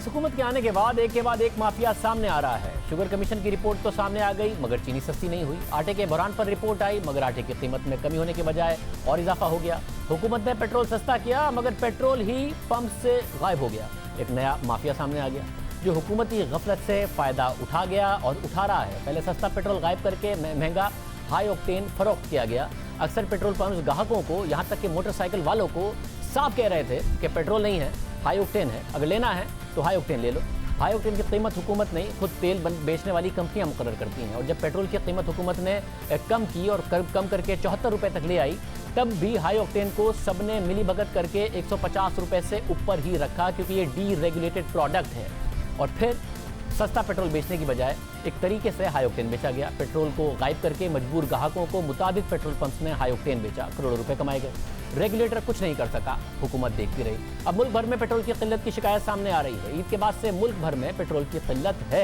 इस हुकूमत के आने के बाद एक माफिया सामने आ रहा है। शुगर कमीशन की रिपोर्ट तो सामने आ गई मगर चीनी सस्ती नहीं हुई। आटे के बहरान पर रिपोर्ट आई मगर आटे की कीमत में कमी होने के बजाय और इजाफा हो गया। हुकूमत ने पेट्रोल सस्ता किया मगर पेट्रोल ही पंप से गायब हो गया। एक नया माफिया सामने आ गया जो हुकूमती गफलत से फ़ायदा उठा गया और उठा रहा है। पहले सस्ता पेट्रोल गायब करके महंगा हाई ऑक्टेन फरोख्त किया गया। अक्सर पेट्रोल पंप ग्राहकों को, यहाँ तक कि मोटरसाइकिल वालों को साफ कह रहे थे कि पेट्रोल नहीं है, हाई ऑक्टेन है, अगर लेना है तो हाई ऑक्टेन ले लो। हाई ऑक्टेन की कीमत हुकूमत नहीं, खुद तेल बेचने वाली कंपनियां मुकर्रर करती हैं। और जब पेट्रोल की कीमत हुकूमत ने कम की और कम करके 74 रुपये तक ले आई, तब भी हाई ऑक्टेन को सबने मिली भगत करके 150 रुपये से ऊपर ही रखा क्योंकि ये डी रेगुलेटेड प्रोडक्ट है। और फिर सस्ता पेट्रोल बेचने की बजाय एक तरीके से हाई ऑक्टेन बेचा गया। पेट्रोल को गायब करके मजबूर ग्राहकों को मुताबिक पेट्रोल पंप्स ने हाई ऑक्टेन बेचा, करोड़ों रुपए कमाए गए। रेगुलेटर कुछ नहीं कर सका, हुकूमत देखती रही। अब मुल्क भर में पेट्रोल की किल्लत की शिकायत सामने आ रही है। ईद के बाद से मुल्क भर में पेट्रोल की किल्लत है।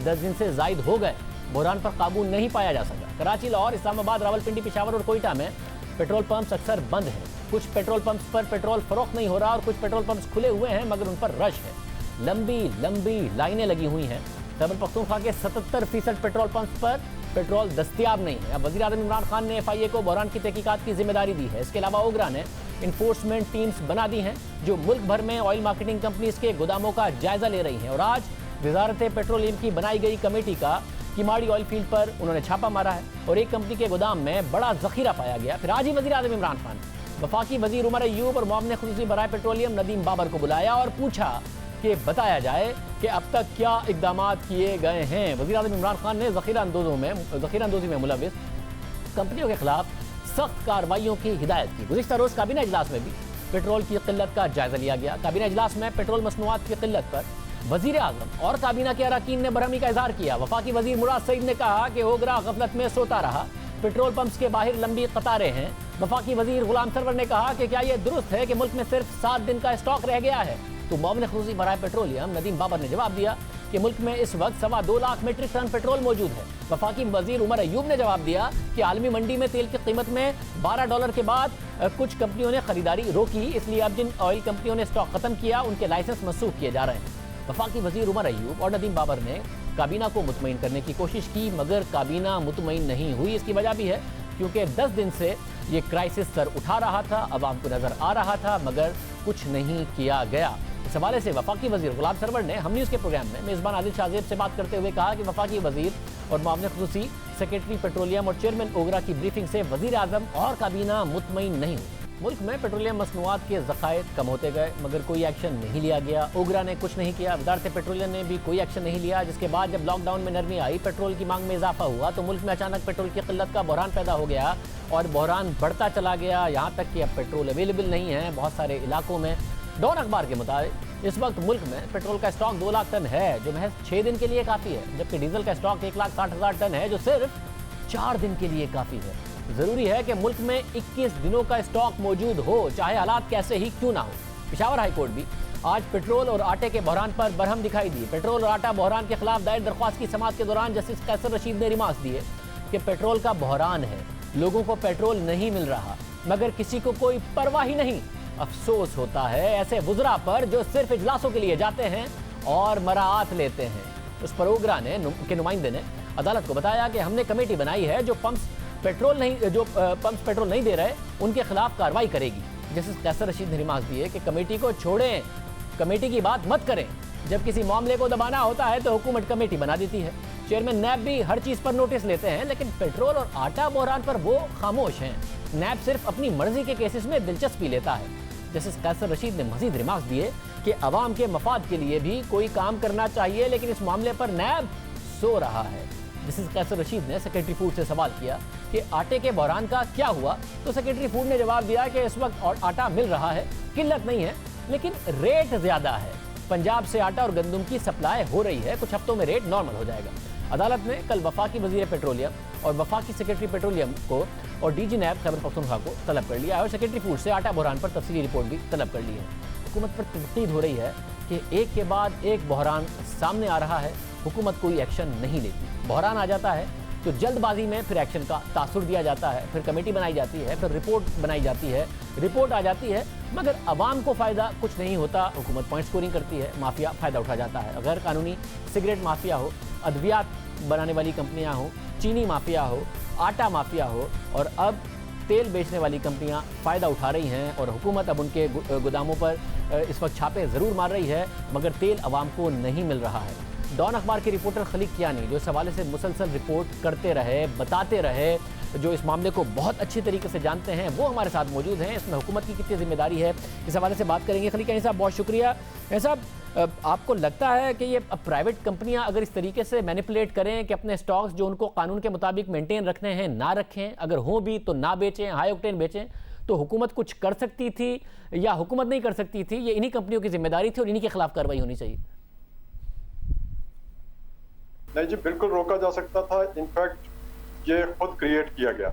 10 दिन से जायद हो गए, बहरान पर काबू नहीं पाया जा सका। कराची, लाहौर, इस्लामाबाद, रावलपिंडी, पेशावर और कोयटा में पेट्रोल पंप्स अक्सर बंद हैं। कुछ पेट्रोल पंप्स पर पेट्रोल फरोख्त नहीं हो रहा और कुछ पेट्रोल पंप्स खुले हुए हैं मगर उन पर रश है। लंबी लाइनें लगी हुई हैं। खैबर पख्तूनख्वा के 77% पेट्रोल पंप्स पर पेट्रोल दस्तयाब नहीं है। अब वज़ीर आज़म इमरान खान ने FIA को बहरान की तहकीकात की जिम्मेदारी दी है। इसके अलावा ओगरा ने इन्फोर्समेंट टीम्स बना दी हैं जो मुल्क भर में ऑयल मार्केटिंग कंपनीज के गोदामों का जायजा ले रही हैं। और आज वजारत पेट्रोलियम की बनाई गई कमेटी का किमाड़ी ऑयल फील्ड पर उन्होंने छापा मारा है और एक कंपनी के गोदाम में बड़ा जखीरा पाया गया। फिर आज ही वज़ीर आज़म इमरान खान वफाकी वज़ीर उमर अय्यूब और मुआविन खुसूसी बराए पेट्रोलियम नदीम बाबर को बुलाया और पूछा कि बताया जाए कि अब तक क्या इकदामात किए गए हैं। वज़ीर आज़म इमरान खान ने ज़ख़ीरा अंदोज़ी में मुलविस कंपनियों के खिलाफ सख्त कार्रवाइयों की हिदायत की। गुज़िश्ता रोज़ काबीना इजलास में भी पेट्रोल की किल्लत का जायजा लिया गया। काबीना इजलास में पेट्रोल मसनूआत की किल्लत पर वज़ीर आज़म और काबीना के अरकान ने बरहमी का इजहार किया। वफाकी वज़ीर मुराद सईद ने कहा कि ओगरा गफलत में सोता रहा, पेट्रोल पंप्स के बाहर लंबी कतारें हैं। वफाकी वज़ीर गुलाम सरवर ने कहा कि क्या यह दुरुस्त है कि मुल्क में सिर्फ 7 दिन का स्टॉक रह गया है। तो मुआविन खुसूसी बराए पेट्रोलियम नदीम बाबर ने जवाब दिया कि मुल्क में इस वक्त 2.25 लाख मीट्रिक टन पेट्रोल मौजूद है। वफाकी वज़ीर उमर अय्यूब ने जवाब दिया कि आलमी मंडी में तेल की कीमत में $12 के बाद कुछ कंपनियों ने खरीदारी रोकी, इसलिए अब जिन ऑयल कंपनियों ने स्टॉक खत्म किया उनके लाइसेंस मनसूख किए जा रहे हैं। वफाकी वज़ीर उमर अय्यूब और नदीम बाबर ने काबीना को मुतमईन करने की कोशिश की मगर काबीना मुतमईन नहीं हुई। इसकी वजह भी है क्योंकि 10 दिन से ये क्राइसिस सर उठा रहा था, अवाम को नजर आ रहा था मगर कुछ नहीं किया गया। इस हवाले से वफाकी वज़ीर गुलाम सरवर ने हम न्यूज़ के प्रोग्राम में मेज़बान आदिल शाहजेब से बात करते हुए कहा कि वफाकी वज़ीर और मुआविन खुसूसी सेक्रेटरी पेट्रोलियम और चेयरमैन ओगरा की ब्रीफिंग से वज़ीर आज़म और काबीना मुतमईन नहीं हुई। मुल्क में पेट्रोलियम मसनूआत के ज़खायर कम होते गए मगर कोई एक्शन नहीं लिया गया। ओगरा ने कुछ नहीं किया, वज़ारत पेट्रोलियम ने भी कोई एक्शन नहीं लिया। जिसके बाद जब लॉकडाउन में नरमी आई, पेट्रोल की मांग में इजाफा हुआ तो मुल्क में अचानक पेट्रोल की किल्लत का बहरान पैदा हो गया और बहरान बढ़ता चला गया, यहाँ तक कि अब पेट्रोल अवेलेबल नहीं है बहुत सारे इलाकों में। डॉन अखबार के मुताबिक इस वक्त मुल्क में पेट्रोल का स्टॉक 2 लाख टन है जो महज 6 दिन के लिए काफ़ी है, जबकि डीजल का स्टॉक 1,60,000 टन है जो सिर्फ 4 दिन के लिए काफ़ी है। ज़रूरी है कि मुल्क में 21 दिनों का स्टॉक मौजूद हो, चाहे हालात कैसे ही क्यों ना हो। पेशावर हाई कोर्ट भी आज पेट्रोल और आटे के बहरान पर बरहम दिखाई दी। पेट्रोल और आटा बहरान के खिलाफ दायर दरख्वास्त की समाअत के दौरान जस्टिस कैसर रशीद ने रिमार्क्स दिए कि पेट्रोल का बहरान है, लोगों को पेट्रोल नहीं मिल रहा मगर किसी को कोई परवाह ही नहीं। अफसोस होता है ऐसे वुज़रा पर जो सिर्फ इजलासों के लिए जाते हैं और मराआत लेते हैं। उस पर ओगरा के नुमाइंदे ने अदालत को बताया कि हमने कमेटी बनाई है जो पंप्स पेट्रोल नहीं दे रहे उनके खिलाफ कार्रवाई करेगी। जस्टिस कैसर रशीद ने रिमार्क्स दिए कि कमेटी को छोड़ें, कमेटी की बात मत करें। जब किसी मामले को दबाना होता है तो हुकूमत कमेटी बना देती है। चेयरमैन नैब भी हर चीज़ पर नोटिस लेते हैं लेकिन पेट्रोल और आटा बहरान पर वो खामोश हैं। नैब सिर्फ अपनी मर्जी के केसेस में दिलचस्पी लेता है। जस्टिस कैसर रशीद ने मजीद रिमार्क्स दिए कि अवाम के मफाद के लिए भी कोई काम करना चाहिए लेकिन इस मामले पर नैब सो रहा है। जस्टिस कैसर रशीद ने सेक्रेटरी फूड से सवाल किया कि आटे के बहरान का क्या हुआ तो सेक्रेटरी फूड ने जवाब दिया कि इस वक्त और आटा मिल रहा है, किल्लत नहीं है लेकिन रेट ज़्यादा है। पंजाब से आटा और गंदम की सप्लाई हो रही है, कुछ हफ्तों में रेट नॉर्मल हो जाएगा। अदालत ने कल वफाकी वज़ीर पेट्रोलियम और वफाकी सेक्रेटरी पेट्रोलियम को और DG नैब खैबर पख्तूनख्वा को तलब कर लिया है और सेक्रेटरी फूड से आटा बहरान पर तफसीली रिपोर्ट भी तलब कर ली है। हुकूमत पर तनकीद हो रही है कि एक के बाद एक बहरान सामने आ रहा है, हुकूमत कोई एक्शन नहीं लेती। बहरान आ जाता है, तो जल्दबाजी में फिर एक्शन का तासुर दिया जाता है, फिर कमेटी बनाई जाती है, फिर रिपोर्ट बनाई जाती है, रिपोर्ट आ जाती है, मगर अवाम को फ़ायदा कुछ नहीं होता। हुकूमत पॉइंट स्कोरिंग करती है, माफिया फ़ायदा उठा जाता है। गैर कानूनी सिगरेट माफिया हो, अद्वियात बनाने वाली कंपनियां हो, चीनी माफिया हो, आटा माफिया हो, और अब तेल बेचने वाली कंपनियां फ़ायदा उठा रही हैं और हुकूमत अब उनके गोदामों पर इस वक्त छापे ज़रूर मार रही है, मगर तेल अवाम को नहीं मिल रहा है। डॉन अखबार के रिपोर्टर खलीक कियानी जो इस हवाले से मुसलसल रिपोर्ट करते रहे, बताते रहे, जो इस मामले को बहुत अच्छी तरीके से जानते हैं, वो हमारे साथ मौजूद हैं। इसमें हुकूमत की कितनी जिम्मेदारी है, इस हवाले से बात करेंगे। खलीक कियानी साहब, बहुत शुक्रिया। साहब, आपको लगता है कि ये प्राइवेट कंपनियां अगर इस तरीके से मैनिपुलेट करें कि अपने स्टॉक्स जो उनको कानून के मुताबिक मेंटेन रखने हैं ना रखें, अगर हो भी तो ना बेचें, हाई ऑक्टेन बेचें, तो हुकूमत कुछ कर सकती थी या हुकूमत नहीं कर सकती थी? ये इन्हीं कंपनियों की जिम्मेदारी थी और इन्हीं के खिलाफ कार्रवाई होनी चाहिए। नहीं जी, बिल्कुल रोका जा सकता था। इनफैक्ट ये खुद क्रिएट किया गया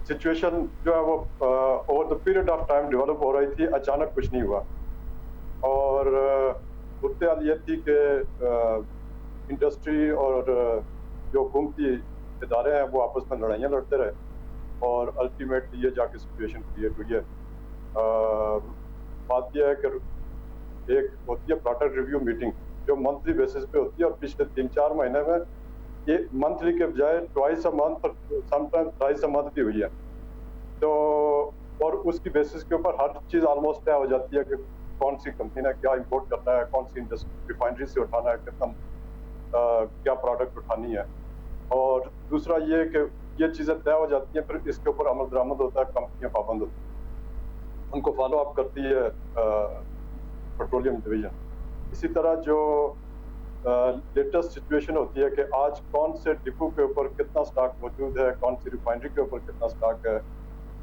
सिचुएशन जो है वो over the period of time develop हो रही थी, अचानक कुछ नहीं हुआ। और सूरत ये थी कि इंडस्ट्री और जो हुकूमती इदारे हैं वो आपस में लड़ाइयाँ लड़ते रहे और अल्टीमेटली ये जाके सिचुएशन क्रिएट हुई है। बात यह है कि एक होती है प्रोडक्ट रिव्यू मीटिंग जो मंथली बेसिस पे होती है, और पिछले 3-4 महीने में ये मंथली के बजाय ट्वाइस अ मंथ और समटाइम्स थ्राइस अ मंथ भी हुई है। तो और उसकी बेसिस के ऊपर हर चीज़ ऑलमोस्ट तय हो जाती है कि कौन सी कंपनी ने क्या इंपोर्ट करना है, कौन सी रिफाइनरी से उठाना है, कितना क्या प्रोडक्ट उठानी है। और दूसरा ये कि ये चीज़ें तय हो जाती हैं, फिर इसके ऊपर अमल दरामद होता है, कंपनियां पाबंद होती हैं, उनको फॉलो अप करती है पेट्रोलियम डिवीजन। इसी तरह जो लेटेस्ट सिचुएशन होती है कि आज कौन से डिपो के ऊपर कितना स्टॉक मौजूद है, कौन सी रिफाइनरी के ऊपर कितना स्टॉक है,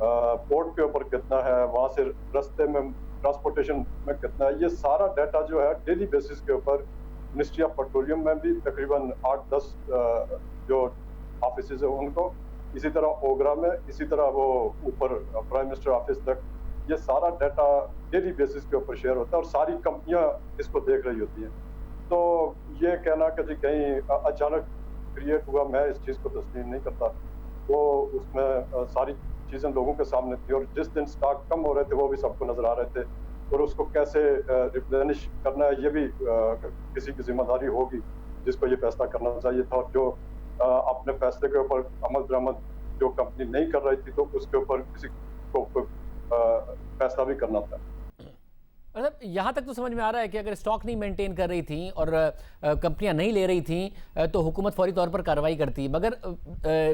पोर्ट के ऊपर कितना है, वहाँ से रास्ते में ट्रांसपोर्टेशन में कितना है, ये सारा डाटा जो है डेली बेसिस के ऊपर मिनिस्ट्री ऑफ पेट्रोलियम में भी तकरीबन 8-10 जो ऑफिस है उनको, इसी तरह ओगरा में, इसी तरह वो ऊपर प्राइम मिनिस्टर ऑफिस तक ये सारा डाटा डेली बेसिस के ऊपर शेयर होता है और सारी कंपनियां इसको देख रही होती हैं। तो ये कहना कि जी कहीं अचानक क्रिएट हुआ, मैं इस चीज़ को तस्लीम नहीं करता। वो उसमें सारी चीज़ें लोगों के सामने थी और जिस दिन स्टॉक कम हो रहे थे वो भी सबको नजर आ रहे थे, और उसको कैसे रिप्लेनिश करना है ये भी किसी की जिम्मेदारी होगी जिसको ये फैसला करना चाहिए था। और जो अपने फैसले के ऊपर अमल दरामद जो कंपनी नहीं कर रही थी तो उसके ऊपर किसी को फैसला भी करना था। मतलब यहाँ तक तो समझ में आ रहा है कि अगर स्टॉक नहीं मेंटेन कर रही थी और कंपनियां नहीं ले रही थी तो हुकूमत फौरी तौर पर कार्रवाई करती, मगर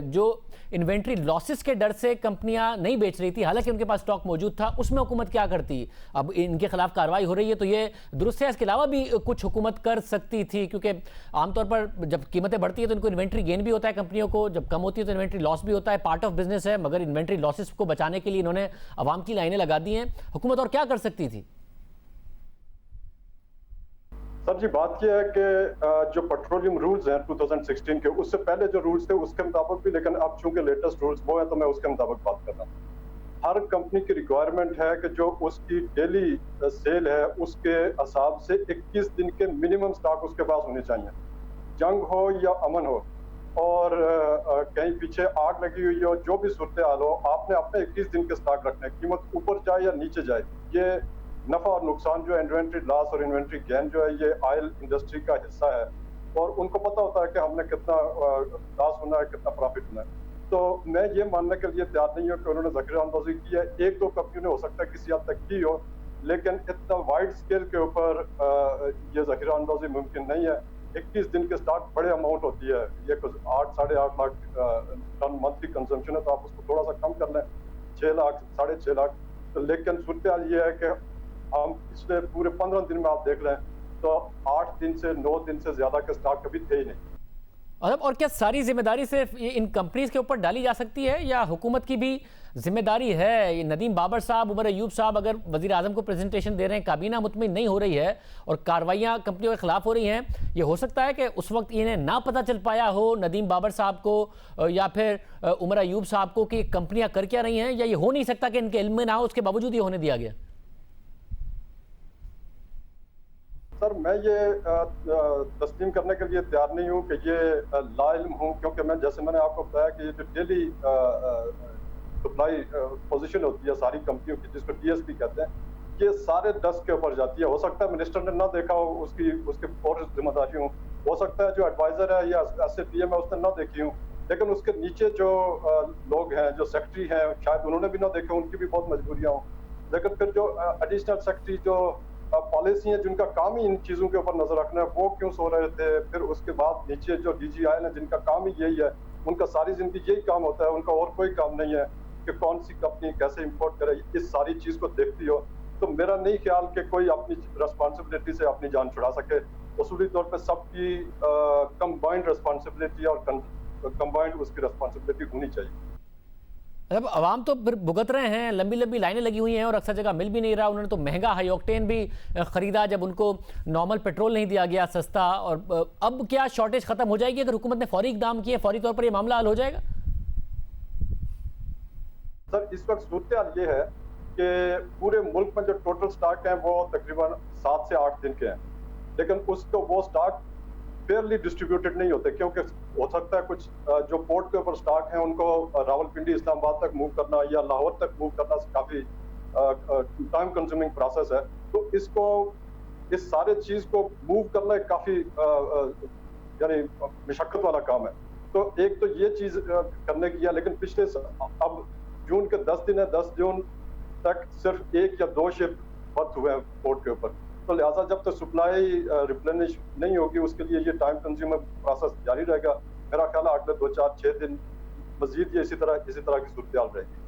जो इन्वेंट्री लॉसेस के डर से कंपनियां नहीं बेच रही थी, हालांकि उनके पास स्टॉक मौजूद था, उसमें हुकूमत क्या करती? अब इनके खिलाफ कार्रवाई हो रही है तो ये दुरुस्त है, इसके अलावा भी कुछ हुकूमत कर सकती थी, क्योंकि आमतौर पर जब कीमतें बढ़ती है तो इनको इन्वेंट्री गेन भी होता है कंपनियों को, जब कम होती है तो इन्वेंट्री लॉस भी होता है, पार्ट ऑफ बिजनेस है, मगर इन्वेंट्री लॉसेस को बचाने के लिए इन्होंने अवाम की लाइनें लगा दी हैं। हुकूमत और क्या कर सकती थी? सर जी, बात यह है कि जो पेट्रोलियम रूल्स हैं 2016 के, उससे पहले जो रूल्स थे उसके मुताबिक भी, लेकिन अब चूंकि लेटेस्ट रूल्स वो है तो मैं उसके मुताबिक बात कर रहा हूँ। हर कंपनी की रिक्वायरमेंट है कि जो उसकी डेली सेल है उसके हिसाब से 21 दिन के मिनिमम स्टॉक उसके पास होने चाहिए, जंग हो या अमन हो, और कहीं पीछे आग लगी हुई हो, जो भी सूरत हाल हो, आपने अपने 21 दिन के स्टॉक रखने, कीमत ऊपर जाए या नीचे जाए। ये नफा और नुकसान जो है, इन्वेंट्री लॉस और इन्वेंट्री गेन जो है, ये ऑयल इंडस्ट्री का हिस्सा है और उनको पता होता है कि हमने कितना लॉस होना है, कितना प्रॉफिट होना है। तो मैं ये मानने के लिए तैयार नहीं हूँ कि उन्होंने ज़ख़ीरा अंदाज़ी की है। 1-2 कंपनियों ने हो सकता है किसी हद तक की हो, लेकिन इतना वाइड स्केल के ऊपर ये ज़ख़ीरा अंदाज़ी मुमकिन नहीं है। 21 दिन के स्टॉक बड़े अमाउंट होती है, ये 8-8.5 लाख टन मंथली कंजम्पशन है, तो आप उसको थोड़ा सा कम कर लें, 6 लाख 6.5 लाख। तो लेकिन सूरत ये है कि हम पिछले पूरे 15 दिन में आप देख लें तो 8 दिन से 9 दिन से ज्यादा के स्टॉक कभी थे ही नहीं। और क्या सारी जिम्मेदारी सिर्फ इन कंपनीज के ऊपर डाली जा सकती है या हुकूमत की भी जिम्मेदारी है? ये नदीम बाबर साहब, उमर अयूब साहब अगर वजीर आजम को प्रेजेंटेशन दे रहे हैं, काबीना मुतमिन नहीं हो रही है और कार्रवाइयाँ कंपनियों के खिलाफ हो रही हैं, ये हो सकता है कि उस वक्त इन्हें ना पता चल पाया हो नदीम बाबर साहब को या फिर उमर अयूब साहब को कि कंपनियाँ कर क्या रही हैं, या ये हो नहीं सकता कि इनके इल्म में ना हो, उसके बावजूद ये होने दिया गया? सर मैं ये तस्लीम करने के लिए तैयार नहीं हूँ कि ये लाइल्म हूँ, क्योंकि जैसे मैंने आपको बताया कि ये जो डेली सप्लाई पोजीशन होती है सारी कंपनियों की, जिसको डीएसपी कहते हैं, ये सारे डेस्क के ऊपर जाती है। हो सकता है मिनिस्टर ने ना देखा हो, उसके और जिम्मेदारी हो सकता है जो एडवाइजर है या एसएपीएम है उसने ना देखी हो, लेकिन उसके नीचे जो लोग हैं, जो सेक्रेटरी हैं, शायद उन्होंने भी ना देखा, उनकी भी बहुत मजबूरियां हों। लेकिन फिर जो एडिशनल सेक्रेटरी जो पॉलिसी है, जिनका काम ही इन चीजों के ऊपर नजर रखना है, वो क्यों सो रहे थे? फिर उसके बाद नीचे जो डीजीआई है, जिनका काम ही यही है, उनका सारी जिंदगी यही काम होता है, उनका और कोई काम नहीं है कि कौन सी कंपनी कैसे इंपोर्ट करे, इस सारी चीज को देखती हो। तो मेरा नहीं ख्याल कि कोई अपनी रिस्पॉन्सिबिलिटी से अपनी जान छुड़ा सके। उसूली तौर पे सबकी कंबाइंड रिस्पॉन्सिबिलिटी और कंबाइंड उसकी रिस्पॉन्सिबिलिटी होनी चाहिए। अब आवाम तो फिर भुगत रहे हैं, लंबी लंबी लाइनें लगी हुई हैं और अक्सर जगह मिल भी नहीं रहा। उन्होंने तो महंगा हाई ऑक्टेन भी खरीदा जब उनको नॉर्मल पेट्रोल नहीं दिया गया सस्ता। और अब क्या शॉर्टेज खत्म हो जाएगी अगर हुकूमत ने फौरी इकदाम किए, फौरी तौर पर यह मामला हल हो जाएगा? सर इस वक्त सूरत हाल ये है कि पूरे मुल्क में जो टोटल स्टॉक है वो तकरीबन 7 से 8 दिन के हैं, लेकिन उसको वो स्टॉक फेयरली डिस्ट्रीब्यूटेड नहीं होते, क्योंकि हो सकता है कुछ जो पोर्ट के ऊपर स्टॉक है उनको रावलपिंडी इस्लामाबाद तक मूव करना या लाहौर तक मूव करना काफी टाइम कंज्यूमिंग प्रोसेस है। तो इस सारे चीज को मूव करना एक काफी यानी मशक्कत वाला काम है। तो एक तो ये चीज करने की है, लेकिन पिछले अब जून के 10 दिन है, 10 जून तक सिर्फ 1 या 2 शिप बर्थ हुए हैं पोर्ट के ऊपर। तो लिहाजा जब तक सप्लाई रिप्लेनिश नहीं होगी, उसके लिए ये टाइम कंज्यूमर प्रोसेस जारी रहेगा। मेरा ख्याल है अगले 2, 4, 6 दिन मजीद ये इसी तरह की सूरत हाल रहेगी।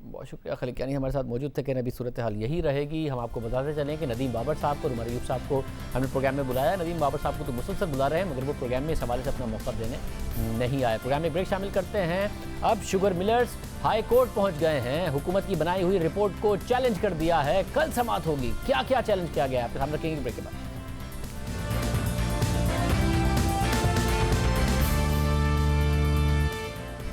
बहुत शुक्रिया खलील कियानी हमारे साथ मौजूद थे। कहना अभी सूरत हाल यही रहेगी। हम आपको बताते चलें कि नदीम बाबर साहब को, उमर अयूब साहब को हमने प्रोग्राम में बुलाया। नदीम बाबर साहब को तो मुसलसल बुला रहे हैं, मगर वो प्रोग्राम में इस हवाले से अपना मौका देने नहीं आए। प्रोग्राम में ब्रेक शामिल करते हैं। अब शुगर मिलर्स हाई कोर्ट पहुंच गए हैं। हुकूमत की बनाई हुई रिपोर्ट को चैलेंज कर दिया है। कल समाअत होगी। क्या क्या चैलेंज किया गया है आपके सामने रखेंगे ब्रेक के बाद।